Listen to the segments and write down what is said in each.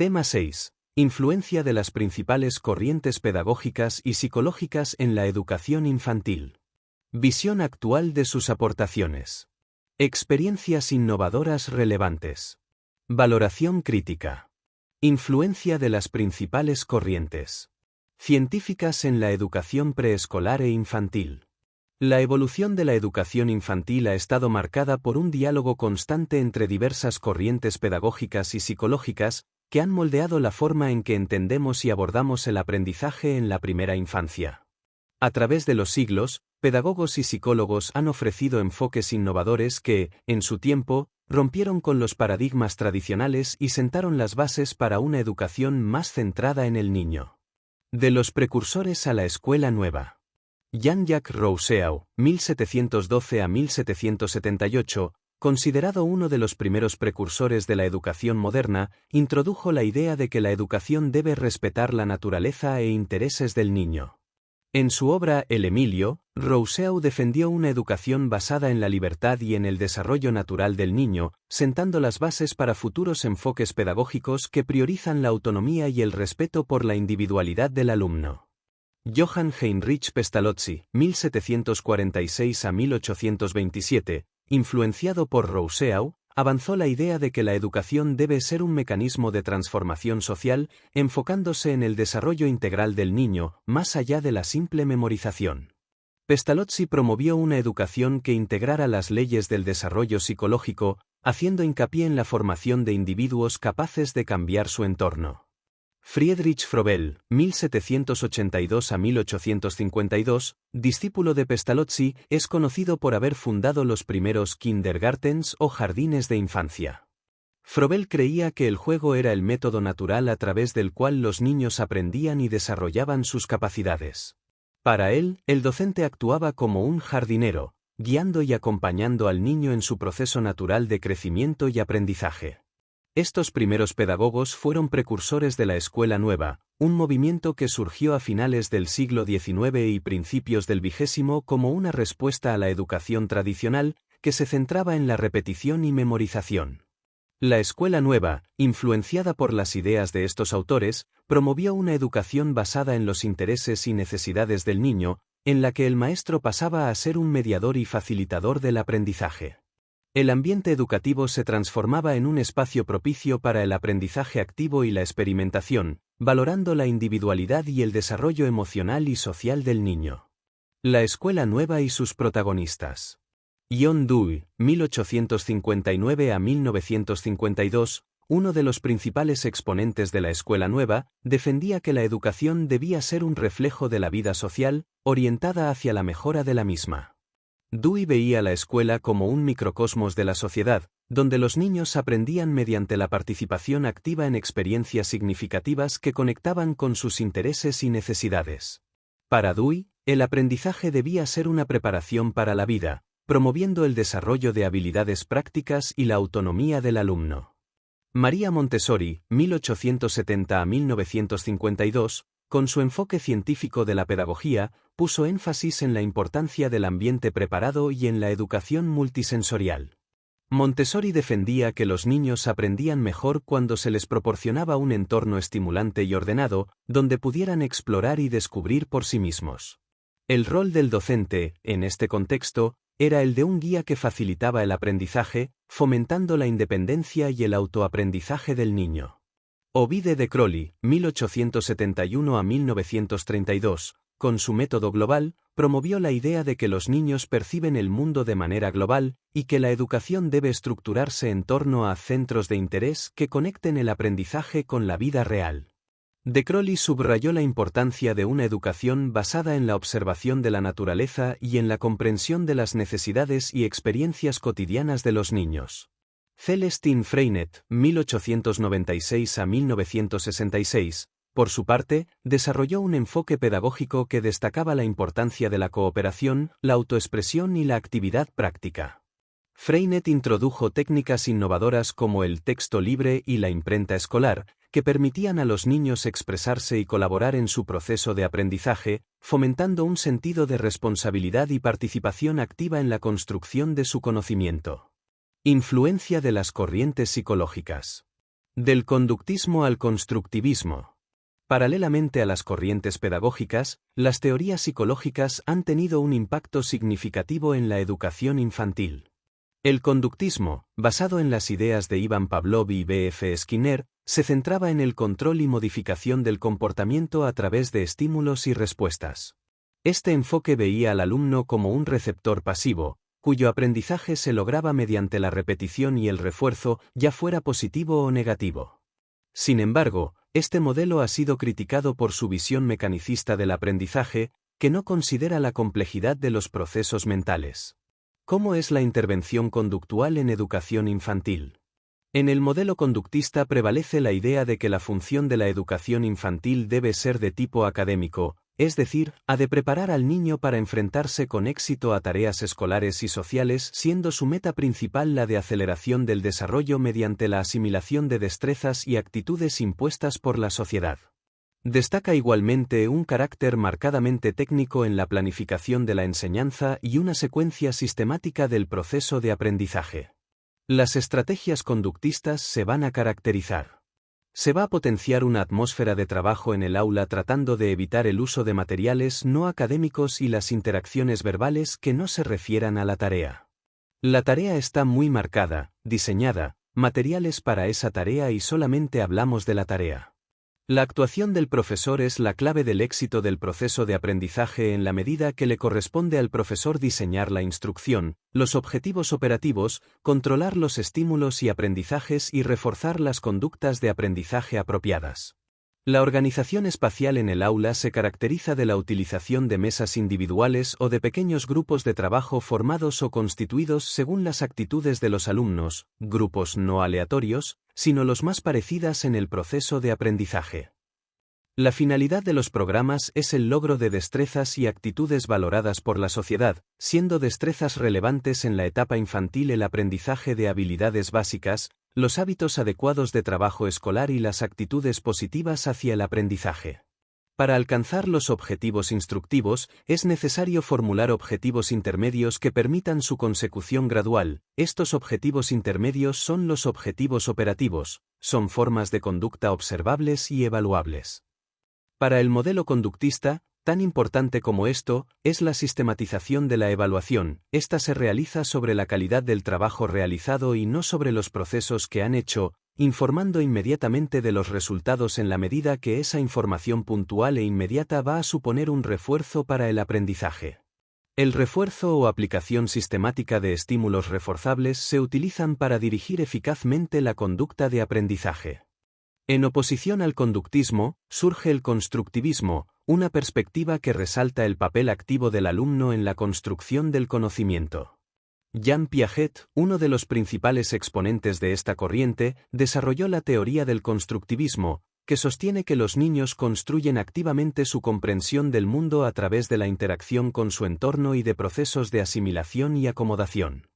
Tema 6. Influencia de las principales corrientes pedagógicas y psicológicas en la educación infantil. Visión actual de sus aportaciones. Experiencias innovadoras relevantes. Valoración crítica. Influencia de las principales corrientes científicas en la educación preescolar e infantil. La evolución de la educación infantil ha estado marcada por un diálogo constante entre diversas corrientes pedagógicas y psicológicas que han moldeado la forma en que entendemos y abordamos el aprendizaje en la primera infancia. A través de los siglos, pedagogos y psicólogos han ofrecido enfoques innovadores que, en su tiempo, rompieron con los paradigmas tradicionales y sentaron las bases para una educación más centrada en el niño. De los precursores a la escuela nueva. Jean-Jacques Rousseau, 1712 a 1778, considerado uno de los primeros precursores de la educación moderna, introdujo la idea de que la educación debe respetar la naturaleza e intereses del niño. En su obra El Emilio, Rousseau defendió una educación basada en la libertad y en el desarrollo natural del niño, sentando las bases para futuros enfoques pedagógicos que priorizan la autonomía y el respeto por la individualidad del alumno. Johann Heinrich Pestalozzi, 1746 a 1827, influenciado por Rousseau, avanzó la idea de que la educación debe ser un mecanismo de transformación social, enfocándose en el desarrollo integral del niño, más allá de la simple memorización. Pestalozzi promovió una educación que integrara las leyes del desarrollo psicológico, haciendo hincapié en la formación de individuos capaces de cambiar su entorno. Friedrich Froebel, 1782 a 1852, discípulo de Pestalozzi, es conocido por haber fundado los primeros kindergartens o jardines de infancia. Froebel creía que el juego era el método natural a través del cual los niños aprendían y desarrollaban sus capacidades. Para él, el docente actuaba como un jardinero, guiando y acompañando al niño en su proceso natural de crecimiento y aprendizaje. Estos primeros pedagogos fueron precursores de la Escuela Nueva, un movimiento que surgió a finales del siglo XIX y principios del XX como una respuesta a la educación tradicional, que se centraba en la repetición y memorización. La Escuela Nueva, influenciada por las ideas de estos autores, promovió una educación basada en los intereses y necesidades del niño, en la que el maestro pasaba a ser un mediador y facilitador del aprendizaje. El ambiente educativo se transformaba en un espacio propicio para el aprendizaje activo y la experimentación, valorando la individualidad y el desarrollo emocional y social del niño. La Escuela Nueva y sus protagonistas. John Dewey, 1859 a 1952, uno de los principales exponentes de la Escuela Nueva, defendía que la educación debía ser un reflejo de la vida social, orientada hacia la mejora de la misma. Dewey veía la escuela como un microcosmos de la sociedad, donde los niños aprendían mediante la participación activa en experiencias significativas que conectaban con sus intereses y necesidades. Para Dewey, el aprendizaje debía ser una preparación para la vida, promoviendo el desarrollo de habilidades prácticas y la autonomía del alumno. María Montessori, 1870 a 1952, con su enfoque científico de la pedagogía, puso énfasis en la importancia del ambiente preparado y en la educación multisensorial. Montessori defendía que los niños aprendían mejor cuando se les proporcionaba un entorno estimulante y ordenado, donde pudieran explorar y descubrir por sí mismos. El rol del docente, en este contexto, era el de un guía que facilitaba el aprendizaje, fomentando la independencia y el autoaprendizaje del niño. Ovide de Crowley, 1871 a 1932, con su método global, promovió la idea de que los niños perciben el mundo de manera global y que la educación debe estructurarse en torno a centros de interés que conecten el aprendizaje con la vida real. De Crowley subrayó la importancia de una educación basada en la observación de la naturaleza y en la comprensión de las necesidades y experiencias cotidianas de los niños. Celestine Freinet, 1896 a 1966, por su parte, desarrolló un enfoque pedagógico que destacaba la importancia de la cooperación, la autoexpresión y la actividad práctica. Freinet introdujo técnicas innovadoras como el texto libre y la imprenta escolar, que permitían a los niños expresarse y colaborar en su proceso de aprendizaje, fomentando un sentido de responsabilidad y participación activa en la construcción de su conocimiento. Influencia de las corrientes psicológicas. Del conductismo al constructivismo. Paralelamente a las corrientes pedagógicas, las teorías psicológicas han tenido un impacto significativo en la educación infantil. El conductismo, basado en las ideas de Ivan Pavlov y B.F. Skinner, se centraba en el control y modificación del comportamiento a través de estímulos y respuestas. Este enfoque veía al alumno como un receptor pasivo, cuyo aprendizaje se lograba mediante la repetición y el refuerzo, ya fuera positivo o negativo. Sin embargo, este modelo ha sido criticado por su visión mecanicista del aprendizaje, que no considera la complejidad de los procesos mentales. ¿Cómo es la intervención conductual en educación infantil? En el modelo conductista prevalece la idea de que la función de la educación infantil debe ser de tipo académico, es decir, ha de preparar al niño para enfrentarse con éxito a tareas escolares y sociales, siendo su meta principal la de aceleración del desarrollo mediante la asimilación de destrezas y actitudes impuestas por la sociedad. Destaca igualmente un carácter marcadamente técnico en la planificación de la enseñanza y una secuencia sistemática del proceso de aprendizaje. Las estrategias conductistas se van a caracterizar. Se va a potenciar una atmósfera de trabajo en el aula tratando de evitar el uso de materiales no académicos y las interacciones verbales que no se refieran a la tarea. La tarea está muy marcada, diseñada, materiales para esa tarea y solamente hablamos de la tarea. La actuación del profesor es la clave del éxito del proceso de aprendizaje en la medida que le corresponde al profesor diseñar la instrucción, los objetivos operativos, controlar los estímulos y aprendizajes y reforzar las conductas de aprendizaje apropiadas. La organización espacial en el aula se caracteriza de la utilización de mesas individuales o de pequeños grupos de trabajo formados o constituidos según las actitudes de los alumnos, grupos no aleatorios, sino los más parecidas en el proceso de aprendizaje. La finalidad de los programas es el logro de destrezas y actitudes valoradas por la sociedad, siendo destrezas relevantes en la etapa infantil el aprendizaje de habilidades básicas, los hábitos adecuados de trabajo escolar y las actitudes positivas hacia el aprendizaje. Para alcanzar los objetivos instructivos, es necesario formular objetivos intermedios que permitan su consecución gradual. Estos objetivos intermedios son los objetivos operativos, son formas de conducta observables y evaluables. Para el modelo conductista, tan importante como esto, es la sistematización de la evaluación. Esta se realiza sobre la calidad del trabajo realizado y no sobre los procesos que han hecho, informando inmediatamente de los resultados en la medida que esa información puntual e inmediata va a suponer un refuerzo para el aprendizaje. El refuerzo o aplicación sistemática de estímulos reforzables se utilizan para dirigir eficazmente la conducta de aprendizaje. En oposición al conductismo, surge el constructivismo, una perspectiva que resalta el papel activo del alumno en la construcción del conocimiento. Jean Piaget, uno de los principales exponentes de esta corriente, desarrolló la teoría del constructivismo, que sostiene que los niños construyen activamente su comprensión del mundo a través de la interacción con su entorno y de procesos de asimilación y acomodación.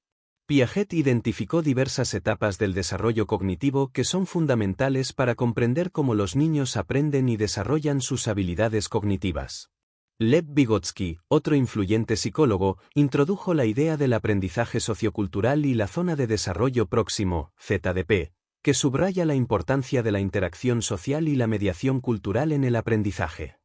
Piaget identificó diversas etapas del desarrollo cognitivo que son fundamentales para comprender cómo los niños aprenden y desarrollan sus habilidades cognitivas. Lev Vygotsky, otro influyente psicólogo, introdujo la idea del aprendizaje sociocultural y la zona de desarrollo próximo, ZDP, que subraya la importancia de la interacción social y la mediación cultural en el aprendizaje.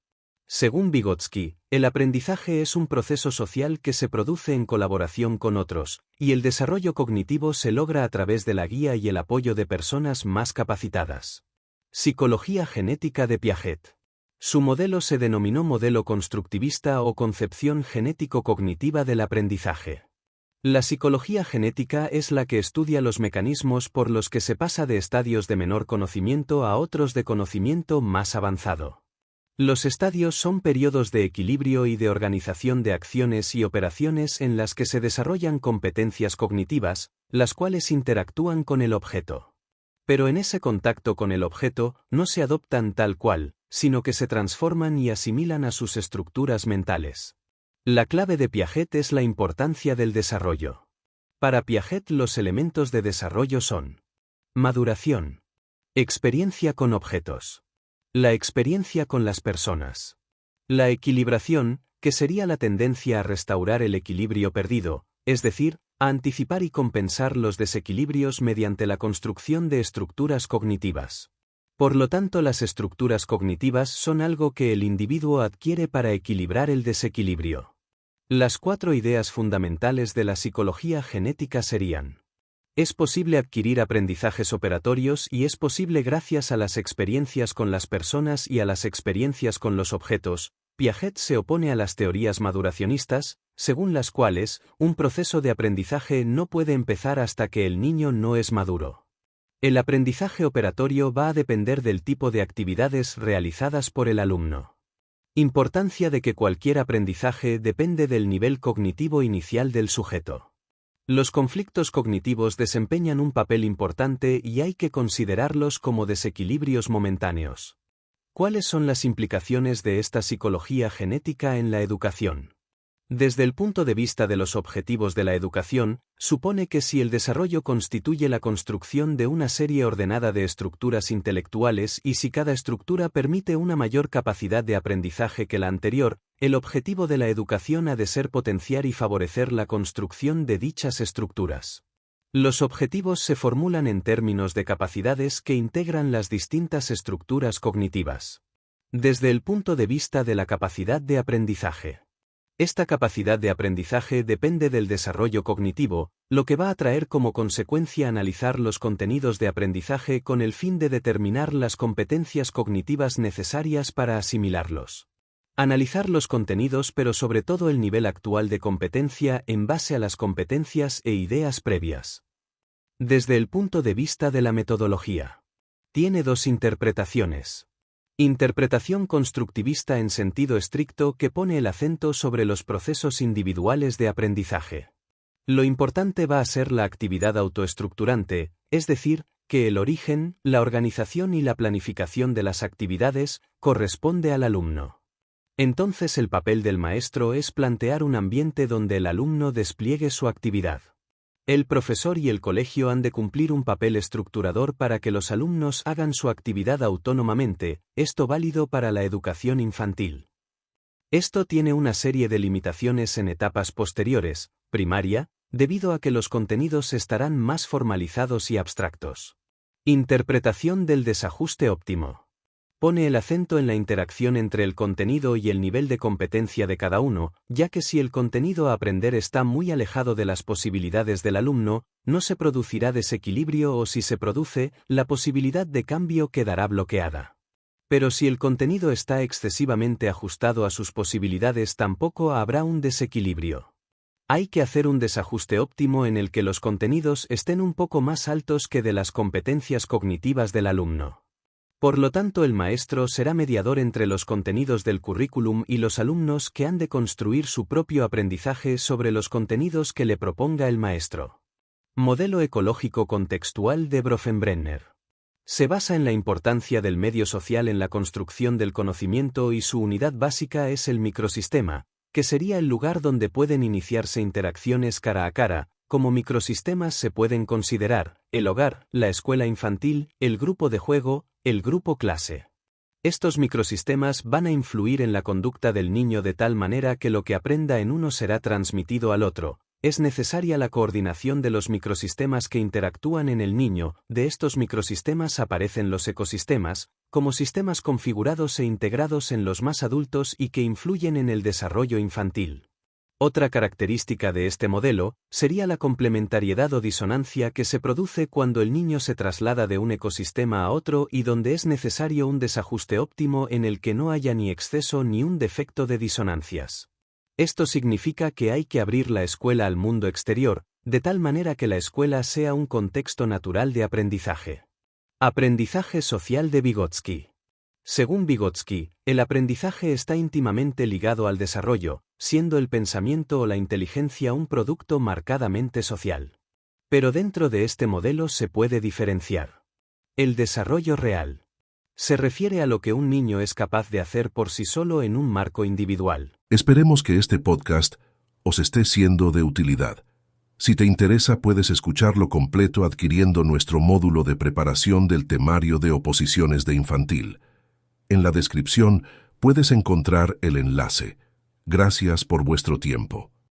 Según Vygotsky, el aprendizaje es un proceso social que se produce en colaboración con otros, y el desarrollo cognitivo se logra a través de la guía y el apoyo de personas más capacitadas. Psicología genética de Piaget. Su modelo se denominó modelo constructivista o concepción genético-cognitiva del aprendizaje. La psicología genética es la que estudia los mecanismos por los que se pasa de estadios de menor conocimiento a otros de conocimiento más avanzado. Los estadios son periodos de equilibrio y de organización de acciones y operaciones en las que se desarrollan competencias cognitivas, las cuales interactúan con el objeto. Pero en ese contacto con el objeto no se adoptan tal cual, sino que se transforman y asimilan a sus estructuras mentales. La clave de Piaget es la importancia del desarrollo. Para Piaget los elementos de desarrollo son: maduración, experiencia con objetos, la experiencia con las personas, la equilibración, que sería la tendencia a restaurar el equilibrio perdido, es decir, a anticipar y compensar los desequilibrios mediante la construcción de estructuras cognitivas. Por lo tanto, las estructuras cognitivas son algo que el individuo adquiere para equilibrar el desequilibrio. Las 4 ideas fundamentales de la psicología genética serían: es posible adquirir aprendizajes operatorios y es posible gracias a las experiencias con las personas y a las experiencias con los objetos. Piaget se opone a las teorías maduracionistas, según las cuales, un proceso de aprendizaje no puede empezar hasta que el niño no es maduro. El aprendizaje operatorio va a depender del tipo de actividades realizadas por el alumno. Importancia de que cualquier aprendizaje depende del nivel cognitivo inicial del sujeto. Los conflictos cognitivos desempeñan un papel importante y hay que considerarlos como desequilibrios momentáneos. ¿Cuáles son las implicaciones de esta psicología genética en la educación? Desde el punto de vista de los objetivos de la educación, supone que si el desarrollo constituye la construcción de una serie ordenada de estructuras intelectuales y si cada estructura permite una mayor capacidad de aprendizaje que la anterior, el objetivo de la educación ha de ser potenciar y favorecer la construcción de dichas estructuras. Los objetivos se formulan en términos de capacidades que integran las distintas estructuras cognitivas. Desde el punto de vista de la capacidad de aprendizaje. Esta capacidad de aprendizaje depende del desarrollo cognitivo, lo que va a traer como consecuencia analizar los contenidos de aprendizaje con el fin de determinar las competencias cognitivas necesarias para asimilarlos. Analizar los contenidos, pero sobre todo el nivel actual de competencia en base a las competencias e ideas previas. Desde el punto de vista de la metodología. Tiene 2 interpretaciones. Interpretación constructivista en sentido estricto que pone el acento sobre los procesos individuales de aprendizaje. Lo importante va a ser la actividad autoestructurante, es decir, que el origen, la organización y la planificación de las actividades corresponde al alumno. Entonces el papel del maestro es plantear un ambiente donde el alumno despliegue su actividad. El profesor y el colegio han de cumplir un papel estructurador para que los alumnos hagan su actividad autónomamente, esto válido para la educación infantil. Esto tiene una serie de limitaciones en etapas posteriores, primaria, debido a que los contenidos estarán más formalizados y abstractos. Interpretación del desajuste óptimo. Pone el acento en la interacción entre el contenido y el nivel de competencia de cada uno, ya que si el contenido a aprender está muy alejado de las posibilidades del alumno, no se producirá desequilibrio o si se produce, la posibilidad de cambio quedará bloqueada. Pero si el contenido está excesivamente ajustado a sus posibilidades, tampoco habrá un desequilibrio. Hay que hacer un desajuste óptimo en el que los contenidos estén un poco más altos que de las competencias cognitivas del alumno. Por lo tanto, el maestro será mediador entre los contenidos del currículum y los alumnos que han de construir su propio aprendizaje sobre los contenidos que le proponga el maestro. Modelo ecológico contextual de Bronfenbrenner. Se basa en la importancia del medio social en la construcción del conocimiento y su unidad básica es el microsistema, que sería el lugar donde pueden iniciarse interacciones cara a cara. Como microsistemas se pueden considerar el hogar, la escuela infantil, el grupo de juego, el grupo clase. Estos microsistemas van a influir en la conducta del niño de tal manera que lo que aprenda en uno será transmitido al otro. Es necesaria la coordinación de los microsistemas que interactúan en el niño. De estos microsistemas aparecen los ecosistemas, como sistemas configurados e integrados en los más adultos y que influyen en el desarrollo infantil. Otra característica de este modelo sería la complementariedad o disonancia que se produce cuando el niño se traslada de un ecosistema a otro y donde es necesario un desajuste óptimo en el que no haya ni exceso ni un defecto de disonancias. Esto significa que hay que abrir la escuela al mundo exterior, de tal manera que la escuela sea un contexto natural de aprendizaje. Aprendizaje social de Vygotsky. Según Vygotsky, el aprendizaje está íntimamente ligado al desarrollo, siendo el pensamiento o la inteligencia un producto marcadamente social. Pero dentro de este modelo se puede diferenciar. El desarrollo real. Se refiere a lo que un niño es capaz de hacer por sí solo en un marco individual. Esperemos que este podcast os esté siendo de utilidad. Si te interesa, puedes escucharlo completo adquiriendo nuestro módulo de preparación del temario de oposiciones de infantil. En la descripción puedes encontrar el enlace. Gracias por vuestro tiempo.